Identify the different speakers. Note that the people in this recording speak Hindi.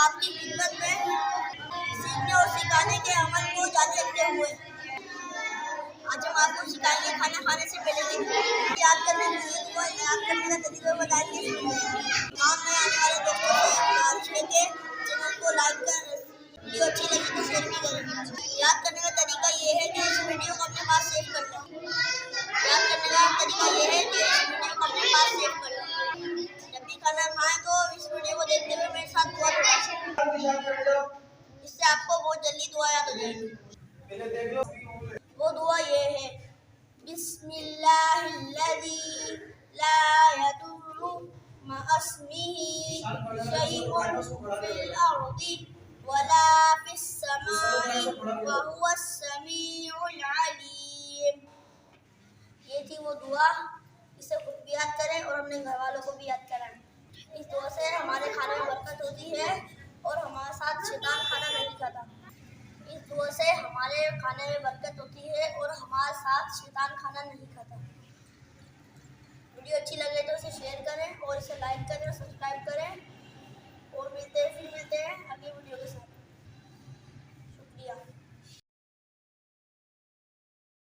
Speaker 1: आपकी खिदमत में सीखने और सिखाने के अमल को जारी रखते हुए आज हम आपको सिखाएंगे खाना खाने से पहले की याद करने का तरीका बताएंगे। काम में आने वाले दोस्तों से गुजारिश है कि चैनल को लाइक कर, वीडियो अच्छी लगी तो शेयर भी करें। याद करने का तरीका ये है कि इस वीडियो को अपने पास सेव कर लें। याद करने का तरीका ये है कि इस वीडियो को अपने पास सेव कर लें। जब भी खाना खाएं तो इस वीडियो को देखते हुए मेरे साथ दुआ करें, इससे आपको बहुत जल्दी दुआ याद हो जाएगी। वो दुआ ये है, बिस्मिल्लाहिल्लज़ी ला यदुर्रु मअस्मिही शैउन फिल अर्दि वला फिस समाई व हुवस समीउल अलीम। ये थी वो दुआ, इसे खुद भी याद करें और अपने घर वालों को भी याद कराएं। इस दुआ से हमारे खाने में बरकत होती है और हमारे साथ शैतान खाना नहीं खाता। इस दुआ से हमारे खाने में बरकत होती है और हमारे साथ शैतान खाना नहीं खाता। वीडियो अच्छी लगे तो इसे शेयर करें और इसे लाइक करें और सब्सक्राइब करें।